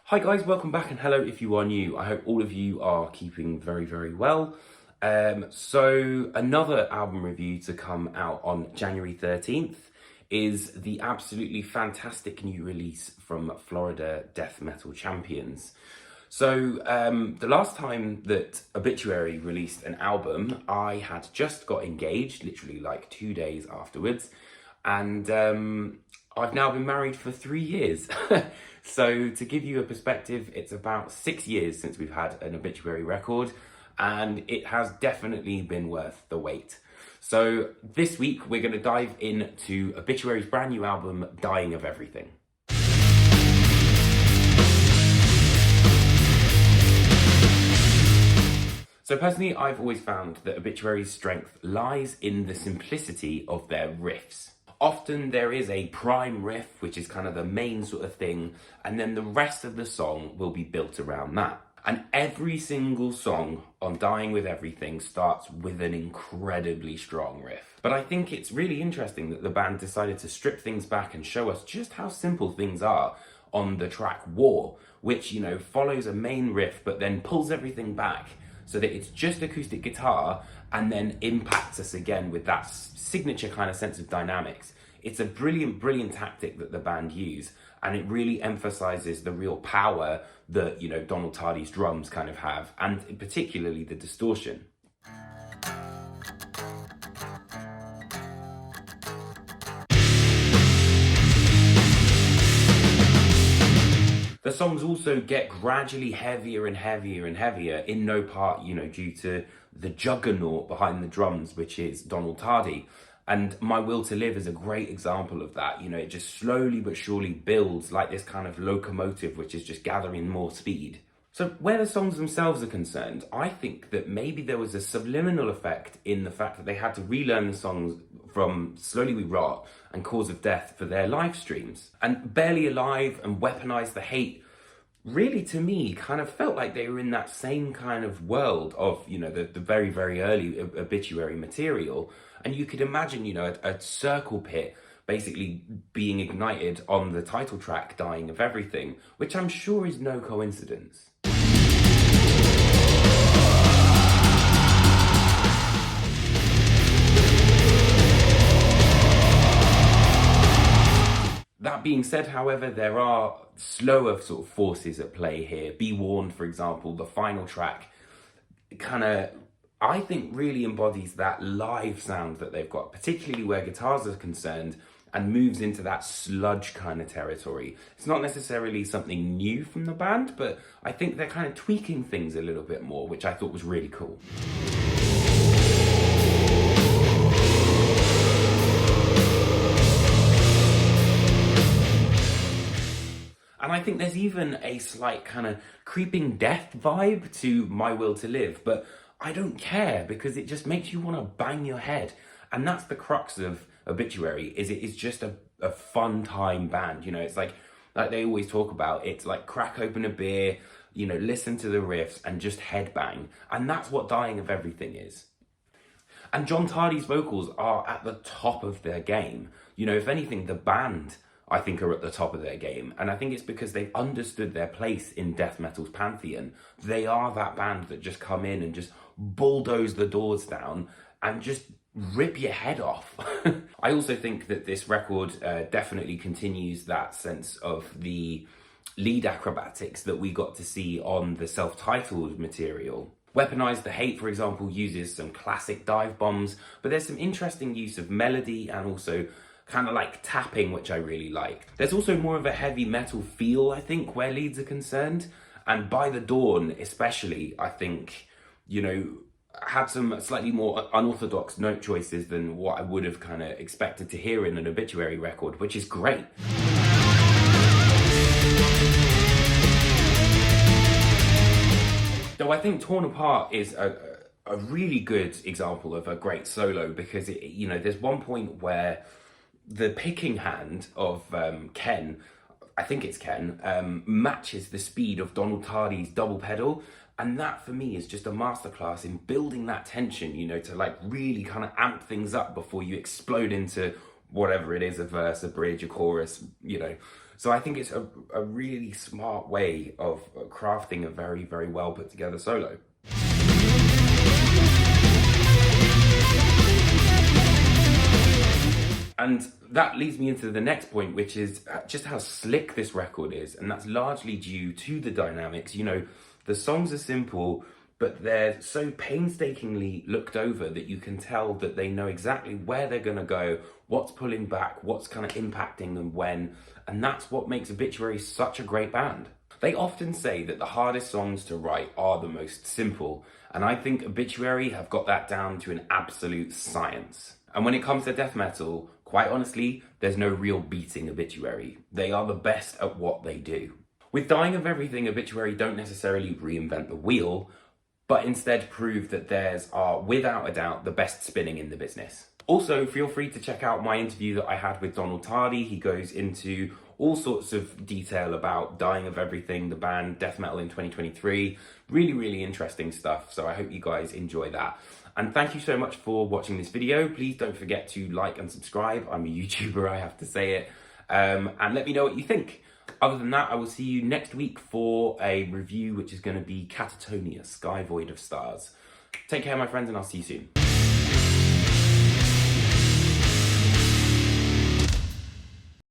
Hi guys, welcome back and hello if you are new. I hope all of you are keeping very, very well. So another album review to come out on January 13th is the absolutely fantastic new release from Florida death metal champions. So the last time that Obituary released an album, I had just got engaged, literally like 2 days afterwards, and I've now been married for 3 years. So to give you a perspective, it's about 6 years since we've had an Obituary record, and it has definitely been worth the wait. So this week we're going to dive into Obituary's brand new album, Dying of Everything. So personally, I've always found that Obituary's strength lies in the simplicity of their riffs. Often there is a prime riff, which is kind of the main sort of thing, and then the rest of the song will be built around that. And every single song on Dying with Everything starts with an incredibly strong riff. But I think it's really interesting that the band decided to strip things back and show us just how simple things are on the track War, which, you know, follows a main riff but then pulls everything back so that it's just acoustic guitar and then impacts us again with that signature kind of sense of dynamics. It's a brilliant, brilliant tactic that the band use, and it really emphasizes the real power that, you know, Donald Tardy's drums kind of have, and particularly the distortion. The songs also get gradually heavier and heavier and heavier, in no part, you know, due to the juggernaut behind the drums, which is Donald Tardy. And My Will to Live is a great example of that. You know, it just slowly but surely builds like this kind of locomotive, which is just gathering more speed. So where the songs themselves are concerned, I think that maybe there was a subliminal effect in the fact that they had to relearn the songs from Slowly We Rot and Cause of Death for their live streams. And Barely Alive and Weaponize the Hate really, to me, kind of felt like they were in that same kind of world of, you know, the very, very early Obituary material. And you could imagine, you know, a circle pit basically being ignited on the title track, Dying of Everything, which I'm sure is no coincidence. That being said, however, there are slower sort of forces at play here. Be Warned, for example, the final track, kind of, I think, really embodies that live sound that they've got, particularly where guitars are concerned, and moves into that sludge kind of territory. It's not necessarily something new from the band, but I think they're kind of tweaking things a little bit more, which I thought was really cool. And I think there's even a slight kind of creeping death vibe to My Will to Live, but I don't care because it just makes you want to bang your head. And that's the crux of Obituary, is it is just a fun time band. You know, it's like they always talk about, it's like crack open a beer, you know, listen to the riffs and just headbang. And that's what Dying of Everything is. And John Tardy's vocals are at the top of their game. You know, if anything, the band, I think, are at the top of their game. And I think it's because they've understood their place in death metal's pantheon. They are that band that just come in and just bulldoze the doors down and just rip your head off. I also think that this record definitely continues that sense of the lead acrobatics that we got to see on the self-titled material. Weaponize the Hate, for example, uses some classic dive bombs, but there's some interesting use of melody and also kind of like tapping, which I really like. There's also more of a heavy metal feel, I think, where leads are concerned. And By the Dawn, especially, I think, you know, had some slightly more unorthodox note choices than what I would have kind of expected to hear in an Obituary record, which is great. So I think Torn Apart is a really good example of a great solo, because it, you know, there's one point where the picking hand of Ken, I think it's Ken, matches the speed of Donald Tardy's double pedal. And that for me is just a masterclass in building that tension, you know, to like really kind of amp things up before you explode into whatever it is, a verse, a bridge, a chorus, So I think it's a really smart way of crafting a very, very well put together solo. And that leads me into the next point, which is just how slick this record is. And that's largely due to the dynamics. The songs are simple, but they're so painstakingly looked over that you can tell that they know exactly where they're going to go, what's pulling back, what's kind of impacting them when. And that's what makes Obituary such a great band. They often say that the hardest songs to write are the most simple. And I think Obituary have got that down to an absolute science. And when it comes to death metal, quite honestly, there's no real beating Obituary. They are the best at what they do. With Dying of Everything, Obituary don't necessarily reinvent the wheel, but instead prove that theirs are, without a doubt, the best spinning in the business. Also, feel free to check out my interview that I had with Donald Tardy. He goes into all sorts of detail about Dying of Everything, the band, death metal in 2023. Really, really interesting stuff. So I hope you guys enjoy that. And thank you so much for watching this video. Please don't forget to like and subscribe. I'm a YouTuber, I have to say it. And let me know what you think. Other than that, I will see you next week for a review, which is going to be Catatonia, Sky Void of Stars. Take care, my friends, and I'll see you soon.